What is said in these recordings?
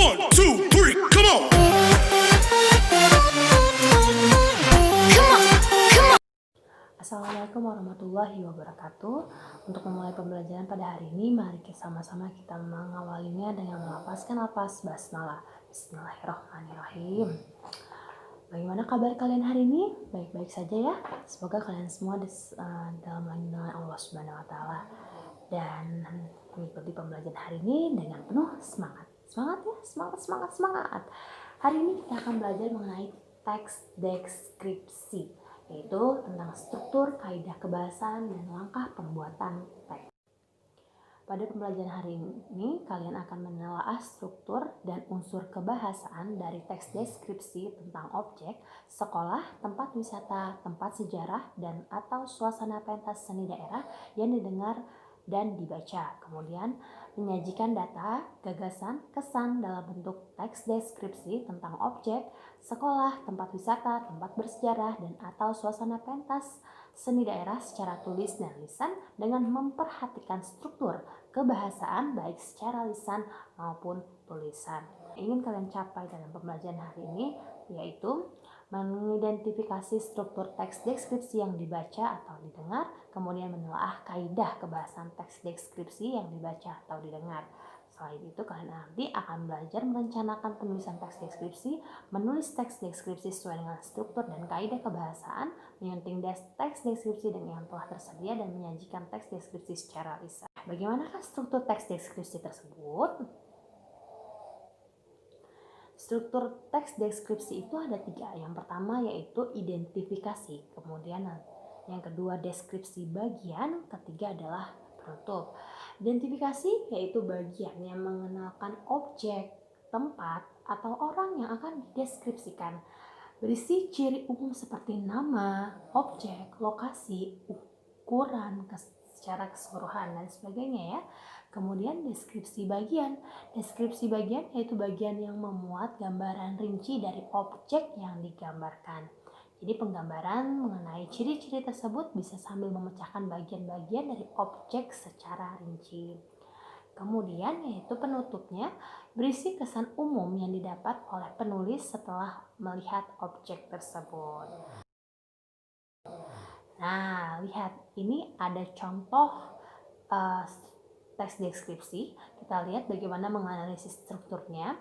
1, 2, 3, come on. Assalamualaikum warahmatullahi wabarakatuh. Untuk memulai pembelajaran pada hari ini, mari sama-sama kita mengawalinya dengan melafazkan lafaz basmalah. Bismillahirrahmanirrahim. Bagaimana kabar kalian hari ini? Baik-baik saja ya. Semoga kalian semua dalam lindungan Allah Subhanahu wa taala dan mengikuti pembelajaran hari ini dengan penuh semangat. Semangat ya, semangat. Hari ini kita akan belajar mengenai teks deskripsi, yaitu tentang struktur, kaidah kebahasaan, dan langkah pembuatan teks. Pada pembelajaran hari ini, kalian akan menelaah struktur dan unsur kebahasaan dari teks deskripsi tentang objek, sekolah, tempat wisata, tempat sejarah, dan atau suasana pentas seni daerah yang didengar dan dibaca. Kemudian menyajikan data, gagasan, kesan dalam bentuk teks deskripsi tentang objek, sekolah, tempat wisata, tempat bersejarah, dan atau suasana pentas seni daerah secara tulis dan lisan dengan memperhatikan struktur kebahasaan baik secara lisan maupun tulisan. Ingin kalian capai dalam pembelajaran hari ini yaitu mengidentifikasi struktur teks deskripsi yang dibaca atau didengar, kemudian menelaah kaidah kebahasaan teks deskripsi yang dibaca atau didengar. Selain itu, kalian nanti akan belajar merencanakan penulisan teks deskripsi, menulis teks deskripsi sesuai dengan struktur dan kaidah kebahasaan, menyunting teks deskripsi dengan yang telah tersedia, dan menyajikan teks deskripsi secara lisan. Bagaimanakah struktur teks deskripsi tersebut? Struktur teks deskripsi itu ada 3. Yang pertama yaitu identifikasi, kemudian yang kedua deskripsi bagian, ketiga adalah penutup. Identifikasi yaitu bagian yang mengenalkan objek, tempat, atau orang yang akan dideskripsikan. Berisi ciri umum seperti nama, objek, lokasi, ukuran, secara keseluruhan, dan sebagainya ya. Kemudian deskripsi bagian. Deskripsi bagian yaitu bagian yang memuat gambaran rinci dari objek yang digambarkan. Jadi penggambaran mengenai ciri-ciri tersebut bisa sambil memecahkan bagian-bagian dari objek secara rinci. Kemudian yaitu penutupnya, berisi kesan umum yang didapat oleh penulis setelah melihat objek tersebut. Nah, lihat ini ada contoh teks deskripsi. Kita lihat bagaimana menganalisis strukturnya.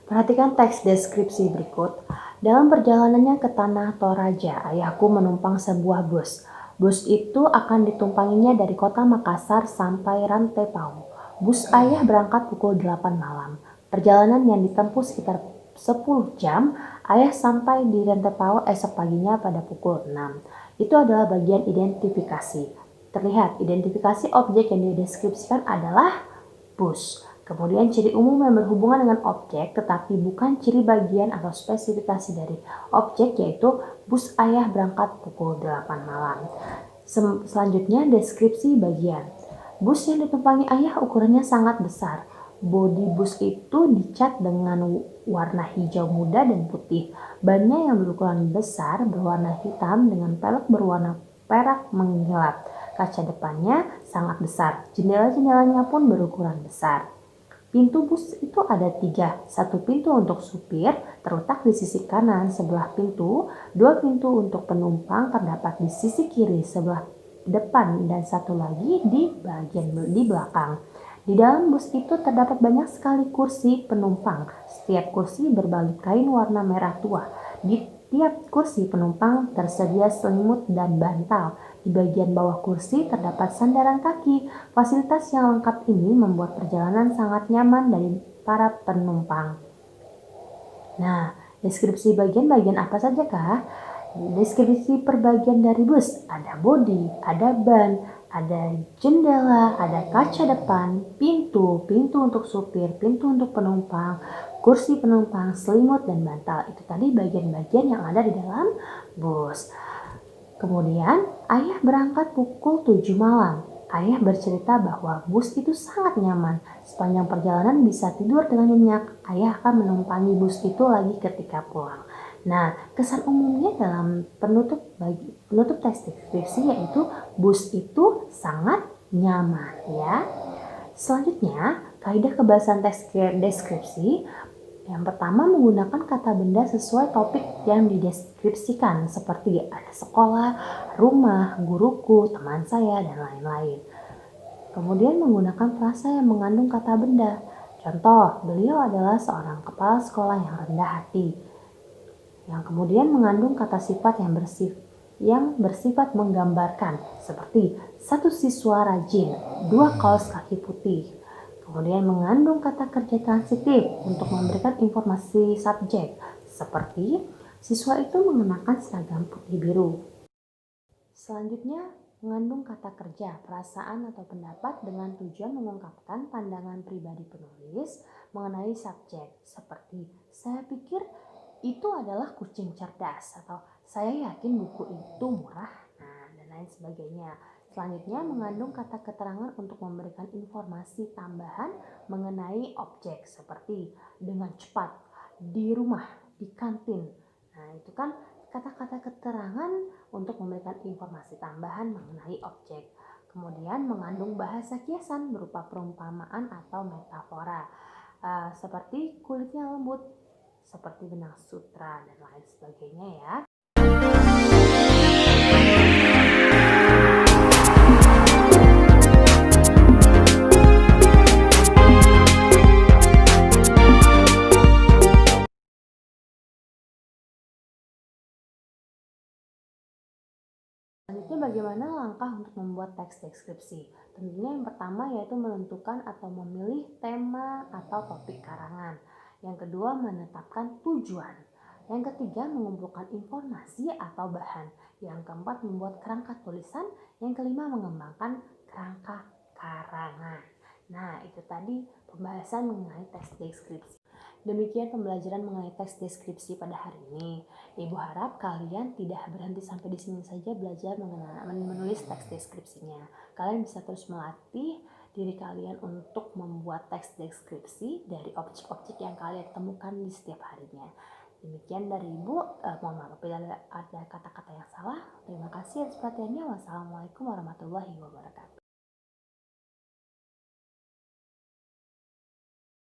Perhatikan teks deskripsi berikut. Dalam perjalanannya ke Tanah Toraja, ayahku menumpang sebuah bus. Bus itu akan ditumpanginya dari kota Makassar sampai Rantepao. Bus ayah berangkat pukul 8 malam. Perjalanan yang ditempuh sekitar 10 jam, ayah sampai di Rantepao esok paginya pada pukul 6. Itu adalah bagian identifikasi. Terlihat identifikasi objek yang dideskripsikan adalah bus. Kemudian ciri umum yang berhubungan dengan objek tetapi bukan ciri bagian atau spesifikasi dari objek yaitu bus ayah berangkat pukul 8 malam. Selanjutnya deskripsi bagian. Bus yang ditumpangi ayah ukurannya sangat besar. Bodi bus itu dicat dengan warna hijau muda dan putih. Bannya yang berukuran besar berwarna hitam dengan pelek berwarna perak mengkilap. Kaca depannya sangat besar. Jendela-jendelanya pun berukuran besar. Pintu bus itu ada 3. 1 pintu untuk supir terletak di sisi kanan sebelah pintu. 2 pintu untuk penumpang terdapat di sisi kiri sebelah depan dan 1 lagi di bagian di belakang. Di dalam bus itu terdapat banyak sekali kursi penumpang. Setiap kursi berbalik kain warna merah tua. Di tiap kursi penumpang tersedia selimut dan bantal. Di bagian bawah kursi terdapat sandaran kaki. Fasilitas yang lengkap ini membuat perjalanan sangat nyaman dari para penumpang. Nah, deskripsi bagian-bagian apa saja kah? Deskripsi perbagian dari bus, ada bodi, ada ban, ada jendela, ada kaca depan, pintu untuk supir, pintu untuk penumpang, kursi penumpang, selimut, dan bantal. Itu tadi bagian-bagian yang ada di dalam bus. Kemudian, ayah berangkat pukul 7 malam. Ayah bercerita bahwa bus itu sangat nyaman. Sepanjang perjalanan bisa tidur dengan nyenyak. Ayah akan menumpangi bus itu lagi ketika pulang. Nah, kesan umumnya dalam penutup teks deskripsi yaitu bus itu sangat nyaman ya. Selanjutnya, Kaidah kebahasan teks deskripsi yang pertama menggunakan kata benda sesuai topik yang dideskripsikan seperti ada sekolah, rumah, guruku, teman saya, dan lain-lain. Kemudian menggunakan frasa yang mengandung kata benda. Contoh, beliau adalah seorang kepala sekolah yang rendah hati. Yang kemudian mengandung kata sifat yang bersifat menggambarkan seperti satu siswa rajin, dua kaos kaki putih. Kemudian mengandung kata kerja transitif untuk memberikan informasi subjek seperti siswa itu mengenakan seragam putih biru. Selanjutnya mengandung kata kerja, perasaan atau pendapat dengan tujuan mengungkapkan pandangan pribadi penulis mengenai subjek seperti saya pikir itu adalah kucing cerdas atau saya yakin buku itu murah, dan lain sebagainya. Selanjutnya mengandung kata keterangan untuk memberikan informasi tambahan mengenai objek seperti dengan cepat, di rumah, di kantin. Nah, itu kan kata-kata keterangan untuk memberikan informasi tambahan mengenai objek. Kemudian mengandung bahasa kiasan berupa perumpamaan atau metafora seperti kulitnya lembut, seperti benang sutra, dan lain sebagainya ya. Selanjutnya bagaimana langkah untuk membuat teks deskripsi? Tentunya yang pertama yaitu menentukan atau memilih tema atau topik karangan. Yang kedua menetapkan tujuan. Yang ketiga mengumpulkan informasi atau bahan. Yang keempat membuat kerangka tulisan. Yang kelima mengembangkan kerangka karangan. Nah, itu tadi pembahasan mengenai teks deskripsi. Demikian pembelajaran mengenai teks deskripsi pada hari ini. Ibu harap kalian tidak berhenti sampai di sini saja belajar menulis teks deskripsinya. Kalian bisa terus melatih diri kalian untuk membuat teks deskripsi dari objek-objek yang kalian temukan di setiap harinya. Demikian dari Ibu, mohon maaf apabila ada kata-kata yang salah. Terima kasih atas perhatiannya. Wassalamualaikum warahmatullahi wabarakatuh.